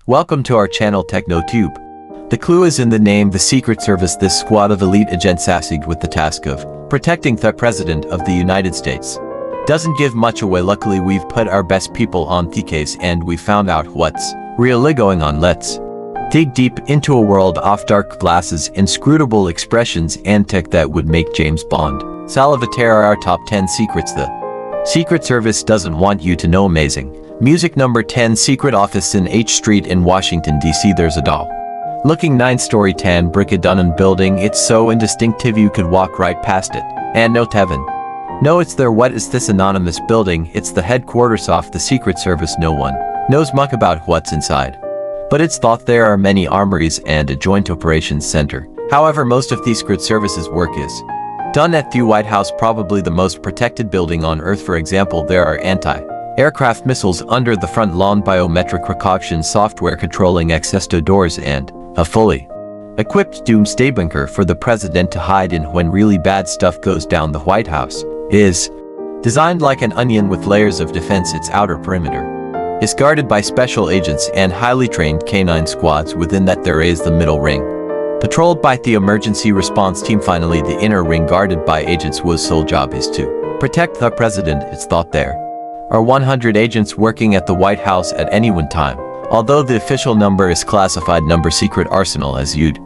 Welcome to our channel TechnoTube. The clue is in the name. The Secret Service. This squad of elite agents tasked with the task of protecting the President of the United States. Doesn't give much away. Luckily, we've put our best people on the case and we found out what's really going on. Let's dig deep into a world of dark glasses, inscrutable expressions, and tech that would make James Bond salivate. Our top 10 secrets. The Secret Service doesn't want you to know. Amazing music. Number 10. Secret office in H Street in Washington, D.C. There's a doll looking 9-story tan brick Dunham building. It's so indistinctive you could walk right past it and no heaven. No, it's there. What is this anonymous building? It's the headquarters of the Secret Service. No one knows much about what's inside, but it's thought there are many armories and a joint operations center. However, most of the Secret Service's work is done at the White House, probably the most protected building on Earth. For example, there are anti-aircraft missiles under the front lawn, biometric precaution software controlling access to doors, and a fully equipped doomsday bunker for the president to hide in when really bad stuff goes down. The White House is designed like an onion with layers of defense. Its outer perimeter is guarded by special agents and highly trained canine squads. Within that there is the middle ring, patrolled by the emergency response team. Finally, the inner ring, guarded by agents whose sole job is to protect the president. It's thought there are 100 agents working at the White House at any one time, although the official number is classified number. Secret arsenal. As you'd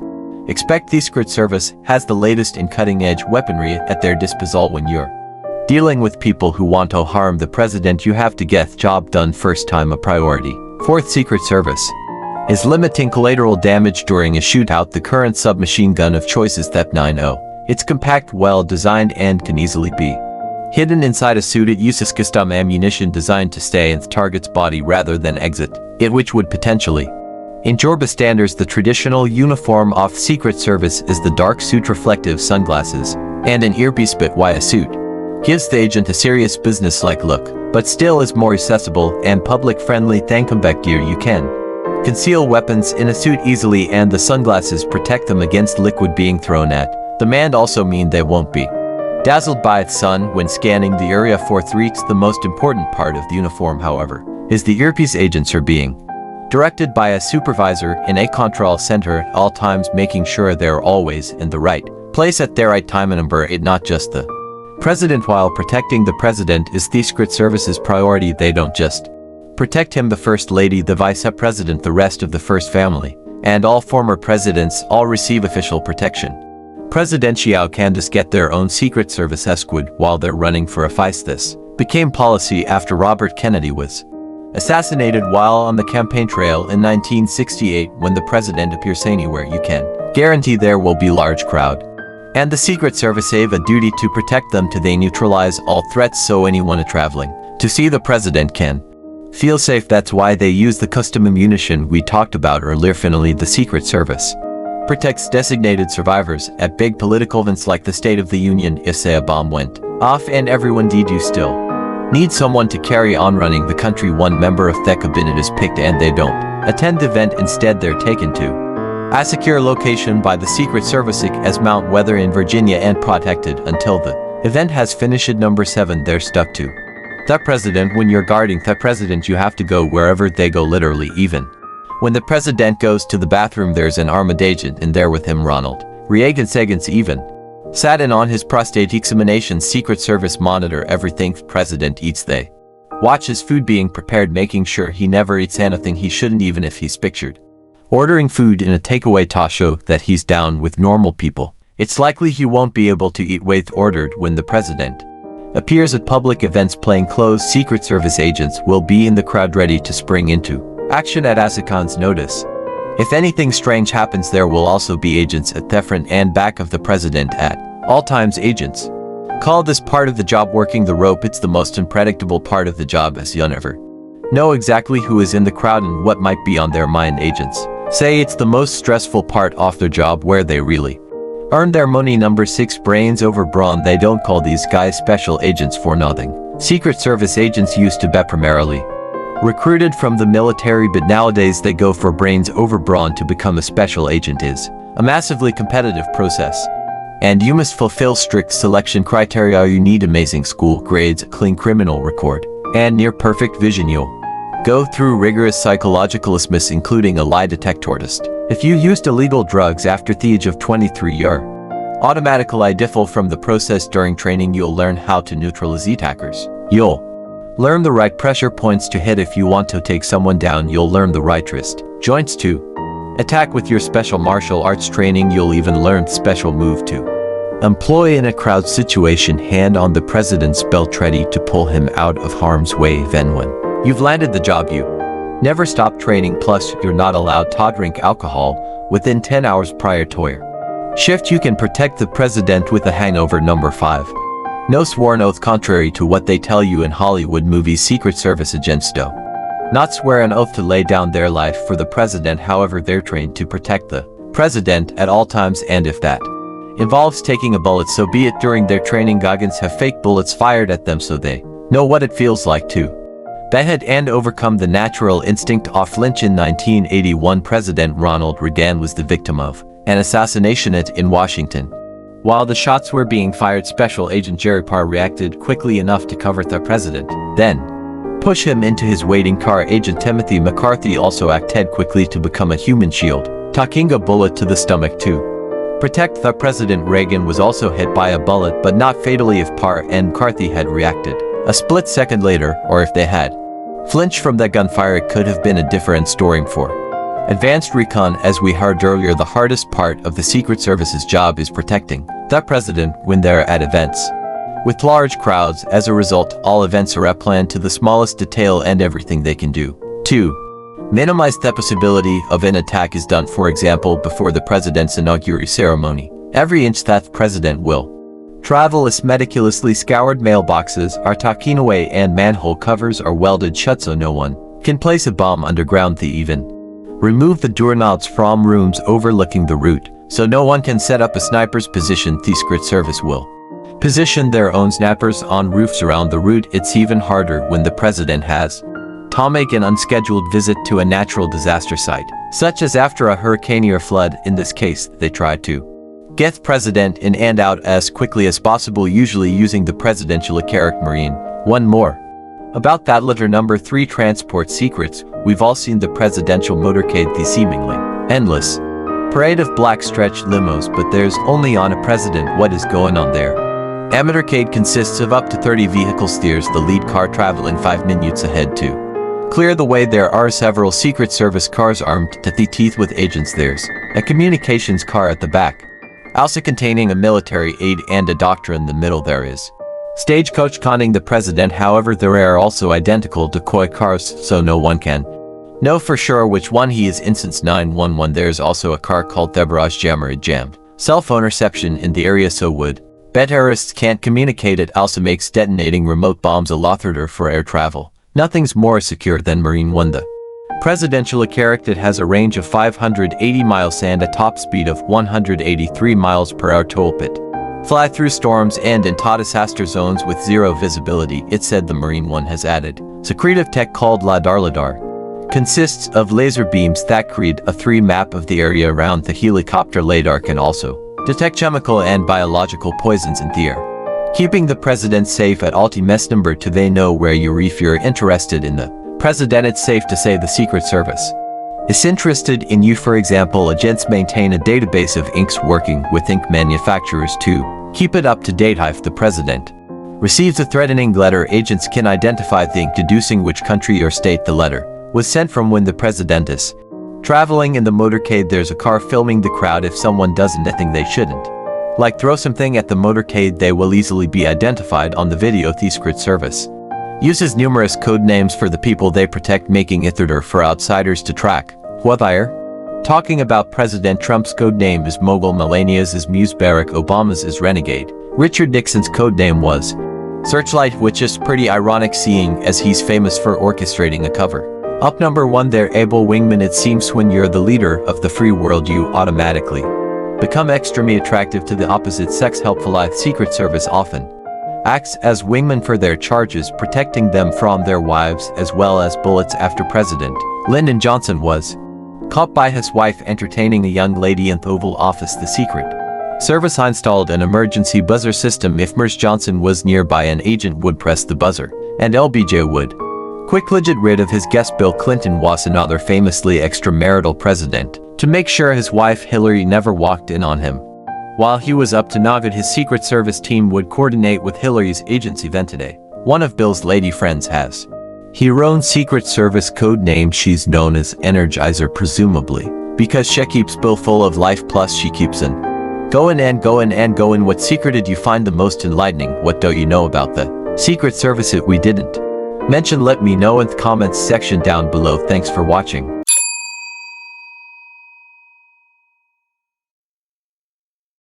expect, the Secret Service has the latest in cutting-edge weaponry at their disposal. When you're dealing with people who want to harm the president, you have to get the job done first time a priority. Fourth, Secret Service is limiting collateral damage during a shootout. The current submachine gun of choice is THEP-90. It's compact, well designed, and can easily be hidden inside a suit. It uses custom ammunition designed to stay in the target's body rather than exit it, which would potentially injure bystanders. The traditional uniform of Secret Service is the dark suit, reflective sunglasses, and an earpiece. But why a suit gives the agent a serious business-like look, but still is more accessible and public-friendly than combat gear. You can conceal weapons in a suit easily, and the sunglasses protect them against liquid being thrown at them, and also mean they won't be dazzled by the sun when scanning the area. Fourth, reach. The most important part of the uniform, however, is the earpiece. Agents are being directed by a supervisor in a control center at all times, making sure they're always in the right place at the right time. And number 8, not just the president. While protecting the president is the Secret Service's priority, they don't just protect him. The First Lady, the Vice President, the rest of the First Family, and all former presidents all receive official protection. Presidential candidates get their own Secret Service escort while they're running for office. This became policy after Robert Kennedy was assassinated while on the campaign trail in 1968. When the president appears anywhere, you can guarantee there will be large crowd, and the Secret Service have a duty to protect them. They neutralize all threats so anyone traveling to see the president can feel safe. That's why they use the custom ammunition we talked about earlier. Finally, the Secret Service protects designated survivors at big political events like the State of the Union. If say a bomb went off and everyone did, you still need someone to carry on running the country. One member of the cabinet is picked and they don't attend the event. Instead, they're taken to a secure location by the Secret Service as Mount Weather in Virginia and protected until the event has finished. Number 7, they're stuck to the president. When you're guarding the president, you have to go wherever they go, literally. Even when the president goes to the bathroom, there's an armed agent in there with him. Ronald Reagan even sat in on his prostate examination. Secret Service monitor everything the president eats. They watch his food being prepared, making sure he never eats anything he shouldn't, even if he's pictured ordering food in a takeaway to show that he's down with normal people. It's likely he won't be able to eat what ordered. When the president appears at public events plain clothes, Secret Service agents will be in the crowd ready to spring into action at a second's notice. If anything strange happens, there will also be agents at the front and back of the president at all times. Agents call this part of the job working the rope. It's the most unpredictable part of the job, as you never know exactly who is in the crowd and what might be on their mind. Agents say it's the most stressful part of their job, where they really earn their money. Number 6, brains over brawn. They don't call these guys special agents for nothing. Secret Service agents used to be primarily recruited from the military, but nowadays they go for brains over brawn. To become a special agent is a massively competitive process, and you must fulfill strict selection criteria. You need amazing school grades, a clean criminal record, and near perfect vision. You'll Go through rigorous psychological assessments including a lie detector test. If you used illegal drugs after the age of 23 you're automatically default from the process. During training you'll learn how to neutralize attackers. You'll learn the right pressure points to hit if you want to take someone down. You'll learn the right wrist joints to attack with your special martial arts training. You'll even learn special move to employ in a crowd situation. Hand on the president's belt ready to pull him out of harm's way. Then when you've landed the job you never stop training. Plus you're not allowed to drink alcohol within 10 hours prior to your shift. You can protect the president with a hangover. Number 5. No sworn oath. Contrary to what they tell you in Hollywood movies, Secret Service agents do not swear an oath to lay down their life for the president. However, they're trained to protect the president at all times, and if that involves taking a bullet, so be it. During their training, Goggins have fake bullets fired at them so they know what it feels like to behead and overcome the natural instinct of flinch. In 1981, President Ronald Reagan was the victim of an assassination in Washington. While the shots were being fired, Special Agent Jerry Parr reacted quickly enough to cover the president, then push him into his waiting car. Agent Timothy McCarthy also acted quickly to become a human shield, taking a bullet to the stomach to protect the president. Reagan was also hit by a bullet, but not fatally. If Parr and McCarthy had reacted a split second later, or if they had flinched from the gunfire, it could have been a different story. For advanced recon, as we heard earlier, the hardest part of the Secret Service's job is protecting the president when they're at events with large crowds. As a result, all events are planned to the smallest detail, and everything they can do to minimize the possibility of an attack is done. For example, before the president's inaugural ceremony, every inch that the president will travel is meticulously scoured. Mailboxes are taken away and manhole covers are welded shut so no one can place a bomb underground. They even remove the doorknobs from rooms overlooking the route, so no one can set up a sniper's position. The Secret Service will position their own snipers on roofs around the route. It's even harder when the president has to make an unscheduled visit to a natural disaster site, such as after a hurricane or flood. In this case, they try to get the president in and out as quickly as possible, usually using the presidential character Marine. One more about that letter. Number 3. Transport secrets. We've all seen the presidential motorcade, the seemingly endless parade of black stretch limos, but there's only on a president what is going on there. A motorcade consists of up to 30 vehicles. There's the lead car traveling 5 minutes ahead to clear the way. There are several Secret Service cars armed to the teeth with agents. There's a communications car at the back, also containing a military aide and a doctor. In the middle there is stagecoach conning the president. However, there are also identical decoy cars, so no one can know for sure which one he is. In since 911, there's also a car called the Barrage Jammer. It jammed cell phone reception in the area so would bet terrorists can't communicate. It also makes detonating remote bombs a lot harder for air travel. Nothing's more secure than Marine One. The presidential character has a range of 580 miles and a top speed of 183 miles per hour. Toolpit fly through storms and in disaster zones with zero visibility. It said the Marine One has added secretive tech called LiDAR. LiDAR consists of laser beams that create a 3D map of the area around the helicopter. LiDAR can also detect chemical and biological poisons in the air, keeping the president safe at all times. Number 2. They know where you are. If you're interested in the president, it's safe to say the Secret Service is interested in you. For example, agents maintain a database of inks, working with ink manufacturers to keep it up to date. If the president receives a threatening letter, agents can identify the ink, deducing which country or state the letter was sent from. When the president is traveling in the motorcade, there's a car filming the crowd. If someone does anything they shouldn't, like throw something at the motorcade, they will easily be identified on the video. The Secret Service uses numerous code names for the people they protect, making it harder for outsiders to track what they're talking about. President Trump's code name is Mogul, Melania's is Muse, Barack Obama's is Renegade, Richard Nixon's code name was Searchlight, which is pretty ironic seeing as he's famous for orchestrating a cover up. Number 1. They're able wingmen. It seems when you're the leader of the free world, you automatically become extremely attractive to the opposite sex. Helpful. The Secret Service often acts as wingmen for their charges, protecting them from their wives as well as bullets. After President Lyndon Johnson was caught by his wife entertaining a young lady in the Oval Office, the Secret Service installed an emergency buzzer system. If Ms. Johnson was nearby, an agent would press the buzzer and LBJ would Quick legit rid of his guest. Bill Clinton was another famously extramarital president to make sure his wife Hillary never walked in on him. While he was up to no good, his Secret Service team would coordinate with Hillary's agency Ventide. One of Bill's lady friends has her own Secret Service code name. She's known as Energizer, presumably because she keeps Bill full of life, plus she keeps on going. What secret did you find the most enlightening? What don't you know about the Secret Service that we didn't mention? Let me know in the comments section down below. Thanks for watching.